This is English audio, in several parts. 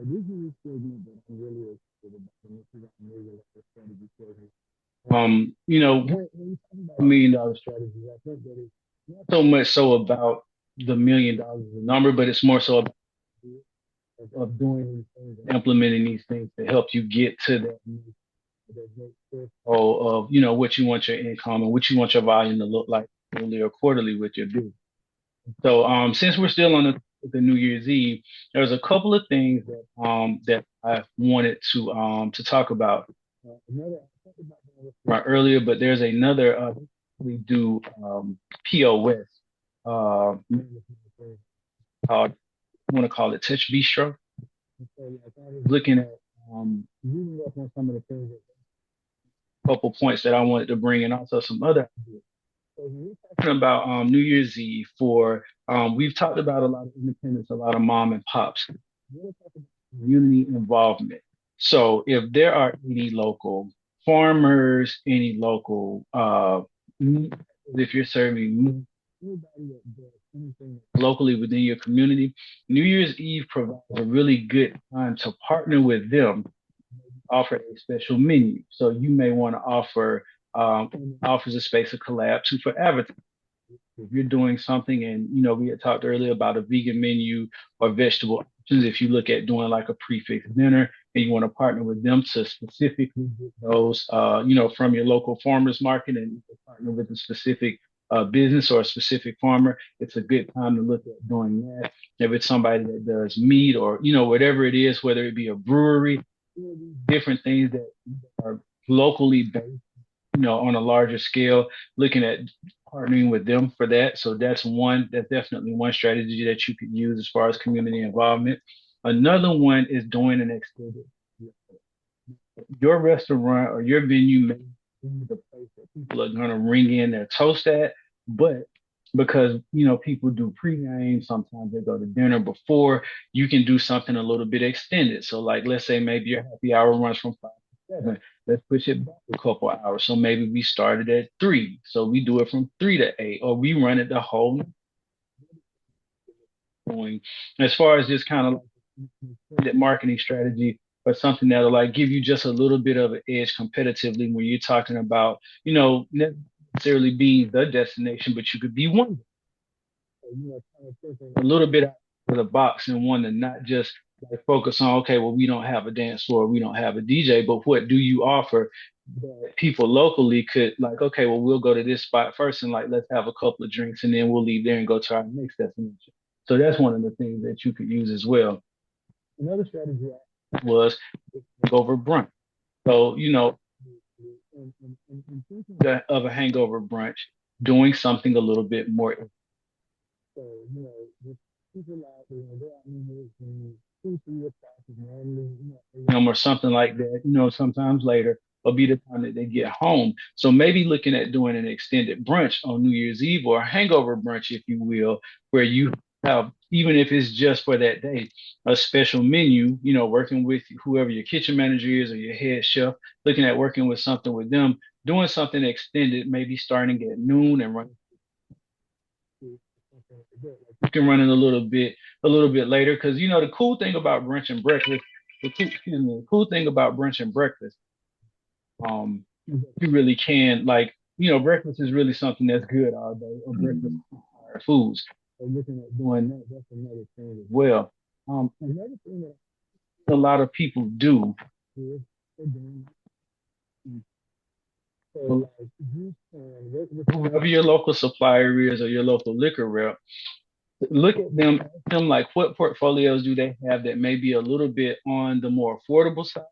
This is a segment that I'm really excited about, and this is a maybe like a strategy segment. When you talk about $1 million strategies, I think that it's not so much so about the $1 million as a number, but it's more so about of doing these things and implementing these things to help you get to that next goal of what you want your income and what you want your volume to look like yearly or quarterly with your business. So since we're still on the New Year's Eve, there's a couple of things that I wanted to talk about. Another I talked about this earlier, but there's another we do POS called I want to call it Touch Bistro. And so like I was looking at reading up on some of the things, a couple points that I wanted to bring, and also some other ideas. So when we're talking about New Year's Eve for we've talked about a lot of independents, a lot of mom and pops. We're talking about community involvement. So if there are any local farmers, any local if you're serving meat, anybody that does anything locally within your community, New Year's Eve provides a really good time to partner with them, offer a special menu. So you may want to offer offers a space of collab to for advertising. If you're doing something, and we had talked earlier about a vegan menu or vegetable options, if you look at doing like a prefix dinner and you want to partner with them to specifically get those, from your local farmers market, and you can partner with a specific business or a specific farmer, it's a good time to look at doing that. If it's somebody that does meat or, whatever it is, whether it be a brewery, different things that are locally based, on a larger scale, looking at partnering with them for that. So that's definitely one strategy that you could use as far as community involvement. Another one is doing an extended. Your restaurant or your venue may be the place that people are going to ring in their toast at, but because people do pre-game, sometimes they go to dinner before. You can do something a little bit extended. So, like, let's say maybe your happy hour runs from 5 to 7. Let's push it back a couple of hours. So maybe we started at 3. So we do it from 3 to 8, or we run it the whole going. As far as just kind of like that marketing strategy or something that'll like give you just a little bit of an edge competitively when you're talking about, not necessarily being the destination, but you could be one. So, kind of thinking a little bit out of the box and one to not just like focus on, okay, well, we don't have a dance floor, we don't have a DJ, but what do you offer that people locally could like, okay, well, we'll go to this spot first and like, let's have a couple of drinks and then we'll leave there and go to our next destination. So that's one of the things that you could use as well. Another strategy was hangover brunch. So, in thinking of a hangover brunch, doing something a little bit more. So, with people out there, they're out in 2, 3 o'clock, normally, or something like that, sometimes later, will be the time that they get home. So maybe looking at doing an extended brunch on New Year's Eve or a hangover brunch, if you will, where you have, even if it's just for that day, a special menu, working with whoever your kitchen manager is or your head chef, looking at working with something with them, doing something extended, maybe starting at noon and running. You can run it a little bit later, because the cool thing about brunch and breakfast, the cool thing about brunch and breakfast, you really can like, breakfast is really something that's good all day, or breakfast foods. So looking at doing that, that's another thing as well. Another thing that a lot of people do is so like you can work with whoever your local supplier is or your local liquor rep, look at them, ask them like what portfolios do they have that may be a little bit on the more affordable side,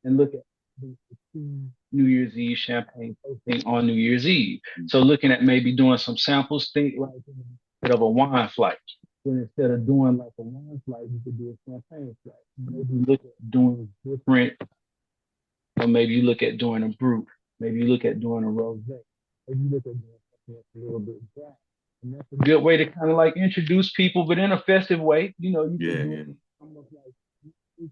and look at the New Year's Eve champagne tasting on New Year's Eve. So looking at maybe doing some samples, think like instead of a wine flight. But instead of doing like a wine flight, you could do a champagne flight. Maybe look at doing different, or maybe you look at doing a brew. Maybe you look at doing a rosé. Maybe you look at doing something that's a little bit dry. And that's a good way to kind of like introduce people, but in a festive way. You could Yeah, do yeah. it almost like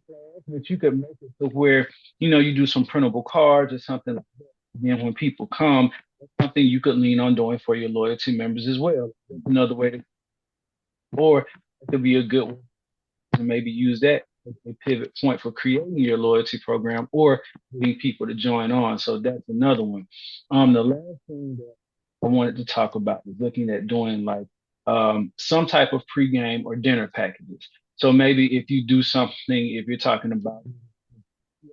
class, but you could make it to where, you do some printable cards or something like that. Then when people come, that's something you could lean on doing for your loyalty members as well. That's another way to, or it could be a good one to maybe use that a pivot point for creating your loyalty program or getting people to join on. So that's another one. The last thing that I wanted to talk about is looking at doing like some type of pregame or dinner packages. So maybe if you do something, if you're talking about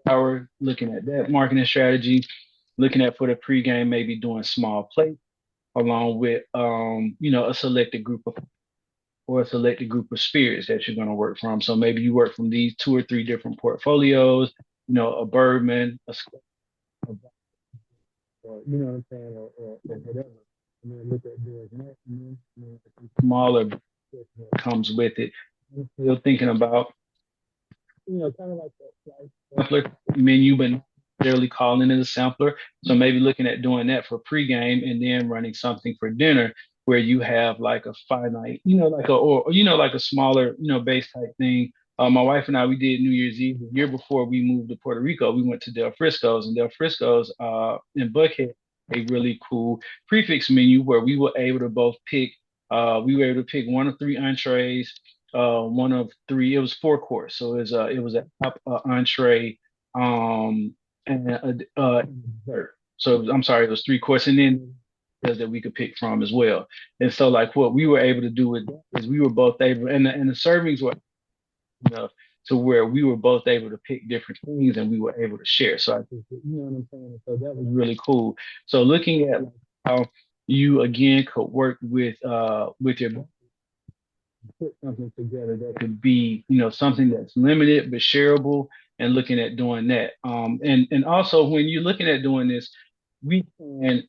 hour, looking at that marketing strategy, looking at for the pregame, maybe doing small plates along with a selected group of or a selected group of spirits that you're going to work from. So maybe you work from these two or three different portfolios, a bourbon, or you know what I'm saying, or whatever. And then look at doing that, and then smaller comes with it. I'm still thinking about kind of like that sampler menu, but not necessarily calling it a sampler. So maybe looking at doing that for pregame and then running something for dinner where you have like a finite, like like a smaller, base type thing. My wife and I, we did New Year's Eve the year before we moved to Puerto Rico. We went to Del Frisco's, and Del Frisco's in Buckhead, a really cool prefix menu where we were able to both pick. We were able to pick one of three entrees, one of three. It was four course, so it was a top entree, and a dessert. So I'm sorry, it was three course, and then that we could pick from as well. And so like what we were able to do with that is we were both able, and the servings were enough to where we were both able to pick different things and we were able to share. So I think that, you know what I'm saying. So that was really cool. So looking at like how you again could work with your put something together that could be, something that's limited but shareable and looking at doing that. And also when you're looking at doing this, we can,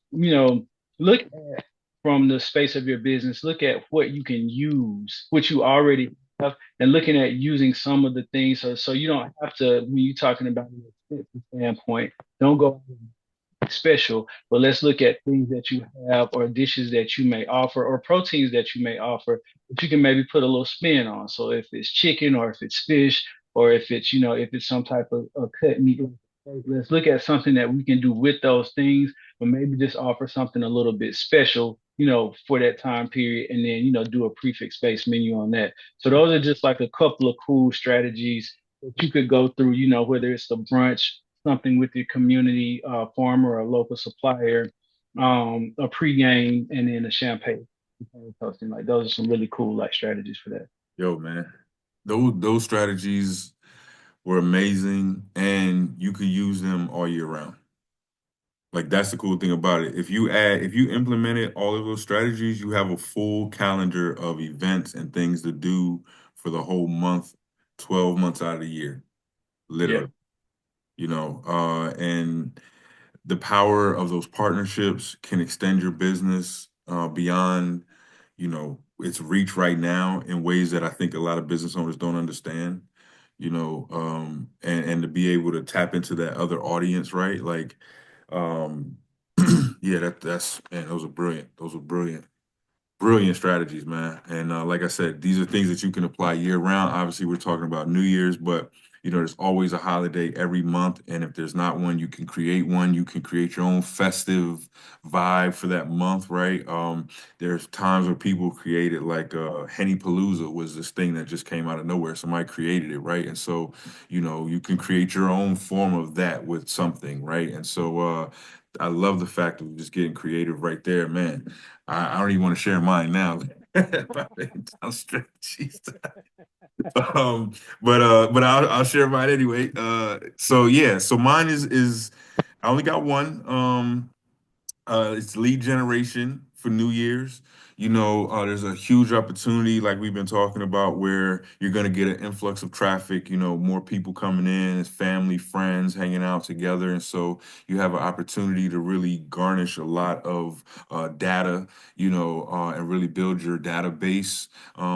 look at from the space of your business, look at what you can use, what you already have, and looking at using some of the things so you don't have to, when you're talking about an expensive standpoint, don't go special, but let's look at things that you have or dishes that you may offer or proteins that you may offer that you can maybe put a little spin on. So if it's chicken or if it's fish or if it's, if it's some type of cut meat, let's look at something that we can do with those things, but maybe just offer something a little bit special, for that time period and then, do a prefix based menu on that. So those are just like a couple of cool strategies that you could go through, whether it's the brunch, something with your community farmer or a local supplier, a pregame, and then a champagne toasting. Like those are some really cool like strategies for that. Yo, man, those strategies were amazing, and you could use them all year round. Like that's the cool thing about it. If you implemented all of those strategies, you have a full calendar of events and things to do for the whole month, 12 months out of the year, Yeah, literally. And the power of those partnerships can extend your business beyond, its reach right now in ways that I think a lot of business owners don't understand. And to be able to tap into that other audience, right? Like, um, yeah, that's man, those are brilliant. Those are brilliant. Brilliant strategies, man. And like I said, these are things that you can apply year round. Obviously, we're talking about New Year's, but there's always a holiday every month. And if there's not one, you can create one. You can create your own festive vibe for that month, right? There's times where people created like Henny Palooza was this thing that just came out of nowhere. Somebody created it, right? And so, you can create your own form of that with something, right? And so I love the fact of just getting creative right there, man. I don't even want to share mine now. My mental strategies. um, but I'll share mine anyway. So yeah, so mine is I only got one. It's lead generation for New Year's. There's a huge opportunity, like we've been talking about, where you're going to get an influx of traffic. More people coming in, it's family, friends hanging out together, and so you have an opportunity to really garnish a lot of data, and really build your database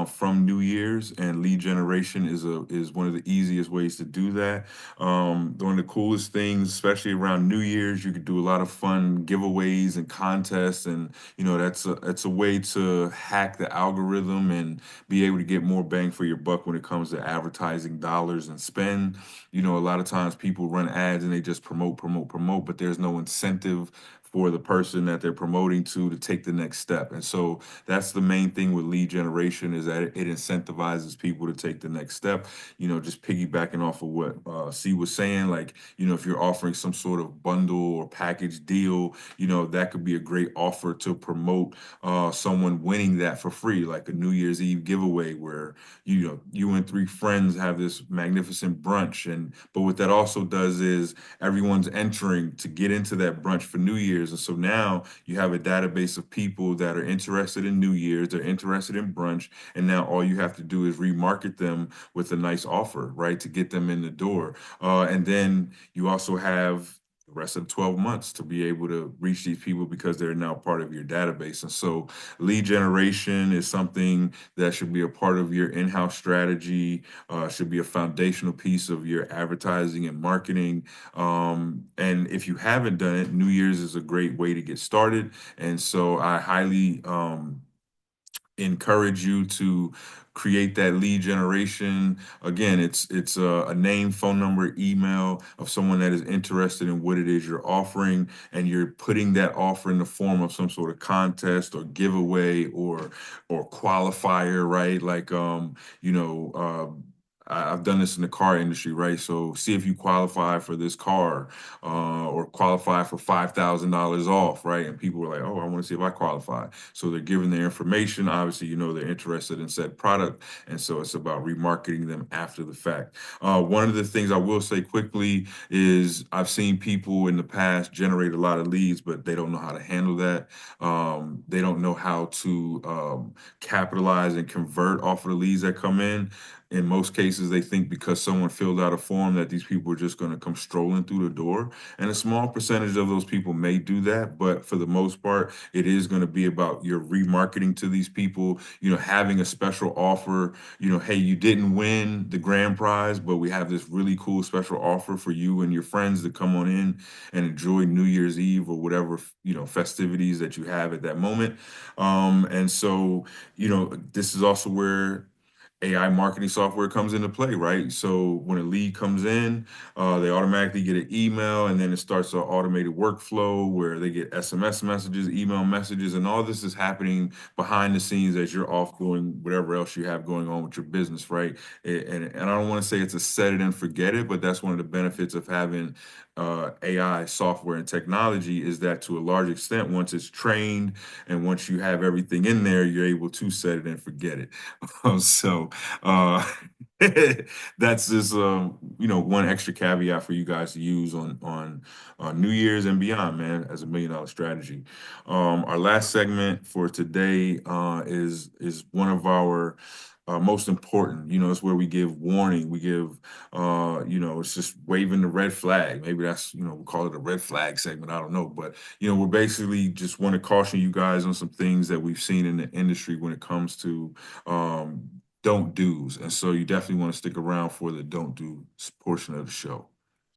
from New Year's. And lead generation is one of the easiest ways to do that. One of the coolest things, especially around New Year's, you could do a lot of fun giveaways and contests, and that's a way to hack the algorithm and be able to get more bang for your buck when it comes to advertising dollars and spend. A lot of times people run ads and they just promote, promote, promote, but there's no incentive for the person that they're promoting to take the next step. And so that's the main thing with lead generation is that it incentivizes people to take the next step. Just piggybacking off of what C was saying, like, if you're offering some sort of bundle or package deal, that could be a great offer to promote someone winning that for free, like a New Year's Eve giveaway where you and three friends have this magnificent brunch. And but what that also does is everyone's entering to get into that brunch for New Year's. And so now you have a database of people that are interested in New Year's, they're interested in brunch, and now all you have to do is remarket them with a nice offer, right, to get them in the door. And then you also have the rest of the 12 months to be able to reach these people because they're now part of your database. And so lead generation is something that should be a part of your in-house strategy, should be a foundational piece of your advertising and marketing. And if you haven't done it, New Year's is a great way to get started. And so I highly encourage you to create that lead generation. Again, it's a name, phone number, email of someone that is interested in what it is you're offering, and you're putting that offer in the form of some sort of contest or giveaway or qualifier, right? Like I've done this in the car industry, right? So see if you qualify for this car, or qualify for $5,000 off, right? And people were like, "Oh, I want to see if I qualify." So they're giving their information. Obviously, they're interested in said product, and so it's about remarketing them after the fact. One of the things I will say quickly is I've seen people in the past generate a lot of leads, but they don't know how to handle that. They don't know how to capitalize and convert off of the leads that come in most cases, they think because someone filled out a form that these people are just going to come strolling through the door. And a small percentage of those people may do that. But for the most part, it is going to be about your remarketing to these people, having a special offer. Hey, you didn't win the grand prize, but we have this really cool special offer for you and your friends to come on in and enjoy New Year's Eve or whatever, festivities that you have at that moment. And so, this is also where AI marketing software comes into play, right? So when a lead comes in, they automatically get an email, and then it starts an automated workflow where they get SMS messages, email messages, and all this is happening behind the scenes as you're off doing whatever else you have going on with your business, right? And I don't want to say it's a set it and forget it, but that's one of the benefits of having AI software and technology is that to a large extent, once it's trained and once you have everything in there, you're able to set it and forget it. So uh, that's just one extra caveat for you guys to use on New Year's and beyond, man, as $1 million strategy. Our last segment for today is one of our most important. It's where we give warning. We give it's just waving the red flag. Maybe that's we call it a red flag segment. I don't know, but we're basically just want to caution you guys on some things that we've seen in the industry when it comes to don't do's. And so you definitely want to stick around for the don't do portion of the show.